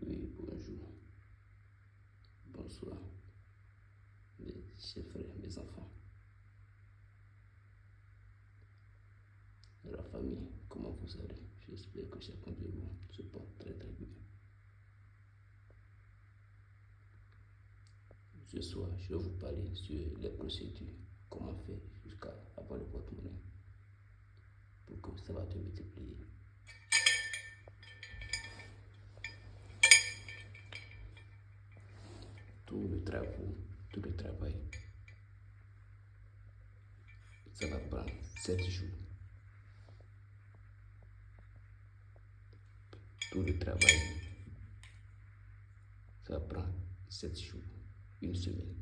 Oui, bonjour, bonsoir, mes chers frères, mes enfants, la famille, comment vous allez? J'espère que chacun de vous se porte très très bien. Ce soir, je vais vous parler sur les procédures, comment faire jusqu'à avoir le porte-monnaie pour que ça va te multiplier. Tout le travail, ça va prendre 7 jours. Tout le travail, ça va prendre 7 jours, une semaine.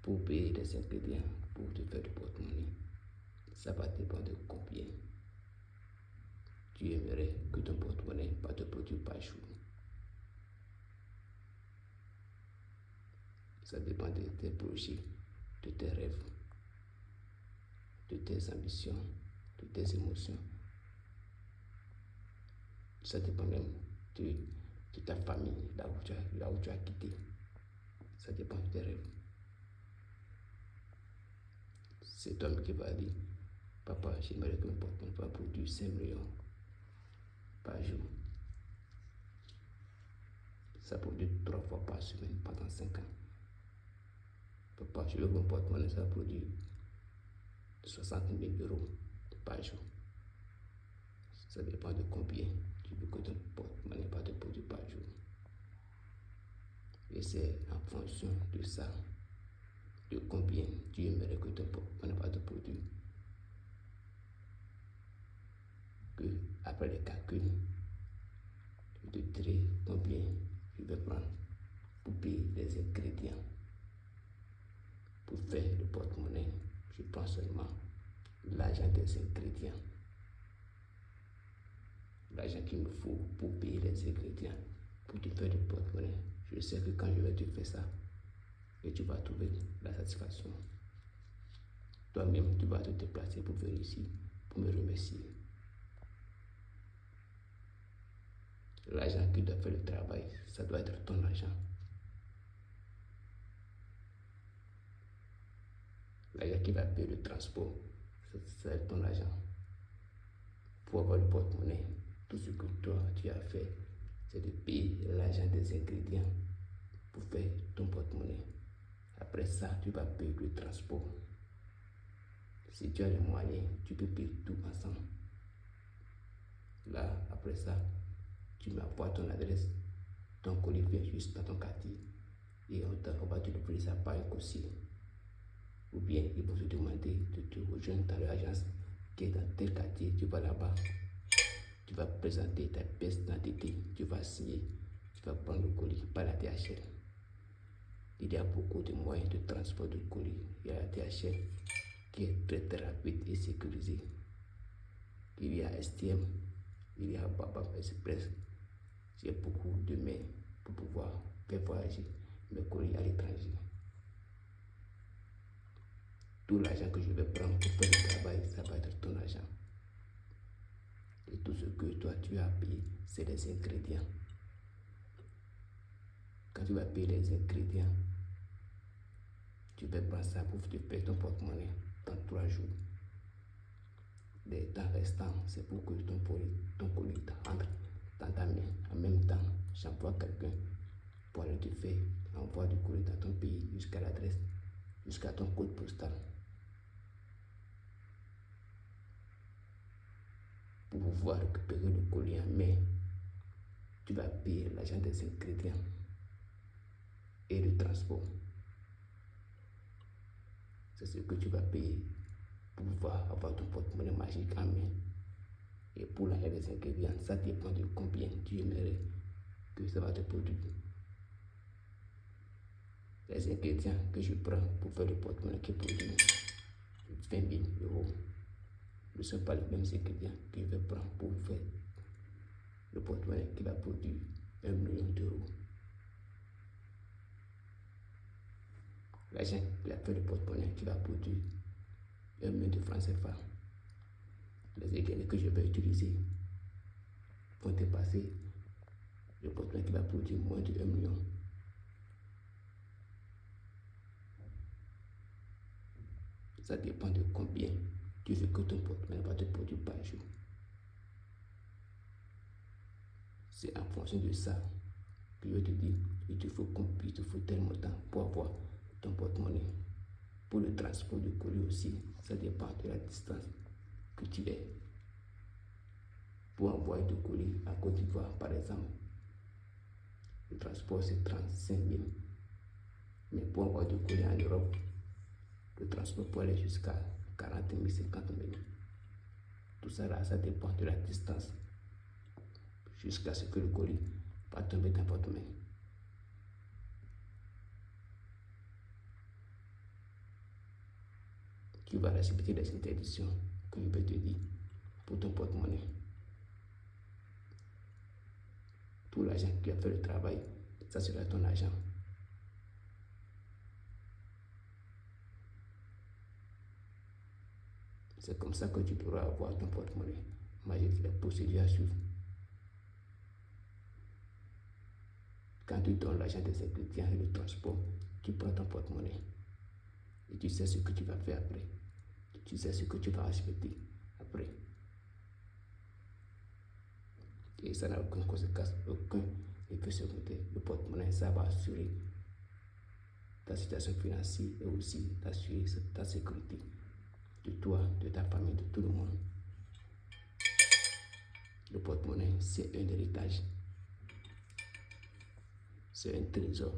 Pour payer les ingrédients, pour te faire du porte-monnaie, ça va dépendre de combien tu aimerais que ton porte-monnaie va te produire par jour. Ça dépend de tes projets, de tes rêves, de tes ambitions, de tes émotions. Ça dépend même de ta famille, là où tu as quitté. Ça dépend de tes rêves. C'est toi qui va dire, papa, j'aimerais que mon porte-monnaie va produire 5 millions par jour. Ça produit 3 fois par semaine pendant 5 ans. Papa, je veux que mon porte-monnaie ça produit 60 000 euros par jour. Ça dépend de combien tu veux que ton porte-monnaie va te produire par jour. Et c'est en fonction de ça, de combien tu aimerais que ton porte-monnaie va te produire, que après les calculs, je te dirai combien je vais prendre pour payer les ingrédients. Pour faire le porte-monnaie, je prends seulement l'argent des ingrédients. L'argent qu'il me faut pour payer les ingrédients, pour te faire le porte-monnaie. Je sais que quand je vais te faire ça, et tu vas trouver la satisfaction. Toi-même, tu vas te déplacer pour venir ici, pour me remercier. L'argent qui doit faire le travail, ça doit être ton argent. L'argent qui va payer le transport, c'est ton argent. Pour avoir le porte-monnaie, tout ce que toi tu as fait, c'est de payer l'argent des ingrédients pour faire ton porte-monnaie. Après ça, tu vas payer le transport. Si tu as les moyens, tu peux payer tout ensemble. Là, après ça, tu m'envoies ton adresse, ton colis vient juste dans ton quartier et on va te livrer ça par un coursier. Ou bien ils vont te demander de te rejoindre dans l'agence qui est dans tel quartier. Tu vas là-bas, tu vas présenter ta pièce d'identité, tu vas signer, tu vas prendre le colis par la DHL. Il y a beaucoup de moyens de transport de colis. Il y a la DHL qui est très très rapide et sécurisée. Il y a STM, il y a Baba Express. J'ai beaucoup de mains pour pouvoir faire voyager mes colis à l'étranger. Tout l'argent que je vais prendre pour faire le travail, ça va être ton argent. Et tout ce que toi tu as payé, c'est les ingrédients. Quand tu vas payer les ingrédients, tu vas prendre ça pour te payer ton porte-monnaie dans 3 jours. Les temps restants, c'est pour que ton colis entre dans ta main. En même temps, j'envoie quelqu'un pour aller te faire envoi du colis dans ton pays jusqu'à l'adresse, jusqu'à ton code postal. Pour pouvoir récupérer le colis en main, tu vas payer l'argent des ingrédients et le transport. C'est ce que tu vas payer pour pouvoir avoir ton porte-monnaie magique en main. Et pour l'argent des ingrédients, ça dépend de combien tu aimerais que ça va te produire. Les ingrédients que je prends pour faire le porte-monnaie qui produit 20 000 euros ne sont pas les mêmes ingrédients que je vais prendre pour faire le porte-monnaie qui va produire 1 million d'euros. L'argent qui a fait le porte-monnaie qui va produire 1 million de francs CFA les ingrédients que je vais utiliser vont dépasser le porte-monnaie qui va produire moins de 1 million. Ça dépend de combien tu veux que ton porte-monnaie va te produire par jour. C'est en fonction de ça que je te dis, il te faut tel montant pour avoir ton porte-monnaie. Pour le transport de colis aussi, ça dépend de la distance que tu es. Pour envoyer de colis à Côte d'Ivoire, par exemple, le transport c'est 35 000. Mais pour envoyer de colis en Europe, le transport peut aller jusqu'à 40 000, 50 000. Tout ça là, ça dépend de la distance jusqu'à ce que le colis va tomber dans votre main. Tu vas respecter les interdictions que je vais te dire pour ton porte-monnaie. Tout l'argent qui a fait le travail, ça sera ton argent. C'est comme ça que tu pourras avoir ton porte-monnaie. Magique, les procédures à suivre. Quand tu donnes l'argent des ingrédients et le transport, tu prends ton porte-monnaie. Et tu sais ce que tu vas faire après. Tu sais ce que tu vas respecter après. Et ça n'a aucune conséquence, aucun effet secondaire. Le porte-monnaie, ça va assurer ta situation financière et aussi t'assurer ta sécurité de toi, de ta famille, de tout le monde. Le porte-monnaie, c'est un héritage. C'est un trésor.